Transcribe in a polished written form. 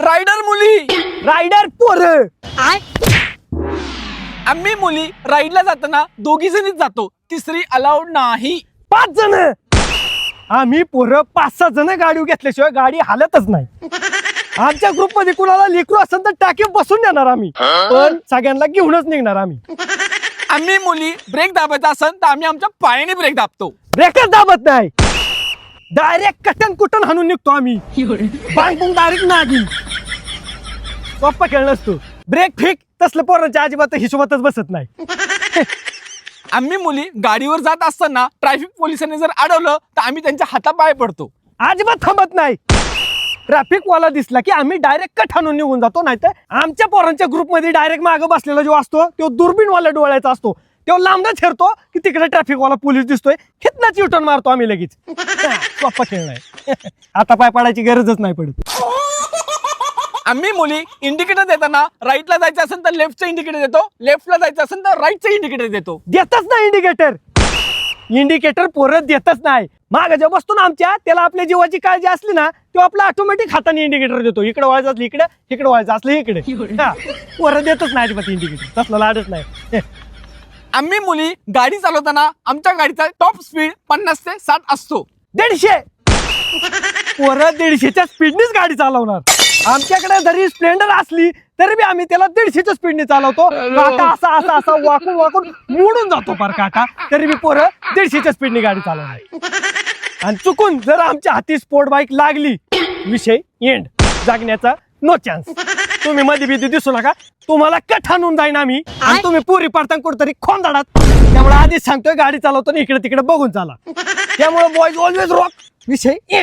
Rider मुली rider पोर आम्ही मुली राईडला जाताना दोघी जणीच जातो, तिसरी अलाउड नाही. 5 जण आम्ही पोरं 5-6 जण गाडी घेतल्याशिवाय गाडी हालतच नाही. आमच्या ग्रुप मध्ये कुणाला लेकरू असेल तर टाकी बसून देणार आम्ही, पण सगळ्यांना घेऊनच निघणार आम्ही. आम्ही मुली ब्रेक दाबायचा असेल तर आम्ही आमच्या पायाने ब्रेक दाबतो. ब्रेकच दाबत नाही, डायरेक्ट कटन कुटन हाणून निघतो आम्ही. बांगबुंग डायरेक्ट नागी. सोप्पा खेळ नसतो. ब्रेक फेक तसलं पोरांच्या अजिबात हिशोबातच बसत नाही. आम्ही मुली गाडीवर जात असताना ट्रॅफिक पोलिसांनी जर अडवलं तर आम्ही त्यांच्या हातापाय पडतो. अजिबात थांबत नाही. ट्रॅफिक वाला दिसला की आम्ही डायरेक्ट कट हाणून निघून जातो. नाही तर आमच्या पोरांच्या ग्रुपमध्ये डायरेक्ट मागं बसलेला जो असतो तो दुर्बीणवाल्या डोळ्याचा असतो. तो लांबच फिरतो की तिकडे ट्रॅफिक वाला पोलीस दिसतोय, खेतनाच युटर्न मारतो आम्ही लगेच. सोप्पा खेळ नाही. आता पाय पडायची गरजच नाही पडत. आम्ही मुली इंडिकेटर देताना राईटला जायचं असेल तर लेफ्टचं इंडिकेटर देतो, लेफ्टला जायचं असेल तर राईटचं इंडिकेटर देतो. देतच नाही इंडिकेटर पोरं देतच नाही. माग जे बसतो ना आमच्या, त्याला आपल्या जीवाची काळजी असली ना, तो आपला ऑटोमॅटिक हाताने इंडिकेटर देतो. इकडे व्हायचं असलं इकडे, इकडे व्हायचं असलं इकडे. पोरं देतच नाही अजिबात इंडिकेटर, तसलं लाडच नाही. आम्ही मुली गाडी चालवताना आमच्या गाडीचा टॉप स्पीड 50 ते 60 असतो. 150 पोरं 150च्या स्पीडनीच गाडी चालवणार. आमच्याकडे जरी स्प्लेंडर असली तरी बी आम्ही त्याला 150च्या स्पीडने चालवतो. काटा असा असा असा वाकून वाकून मोडून जातो फार काटा, तरी बी पोरं 150च्या स्पीडने गाडी चालवणार. आणि चुकून जर आमच्या हाती स्पोर्ट बाईक लागली, विषय एंड. जागण्याचा no chance. तुम्ही मध्ये बिधी दिसू नका, तुम्हाला कट हाणून जाईन आम्ही. आणि तुम्ही पुरी पाडताना कुठेतरी खोंदाडात. त्यामुळे आधीच सांगतोय, गाडी चालवताना इकडे तिकडे बघून चाला. त्यामुळे बॉयज ऑलवेज रॉक. विषय एंड.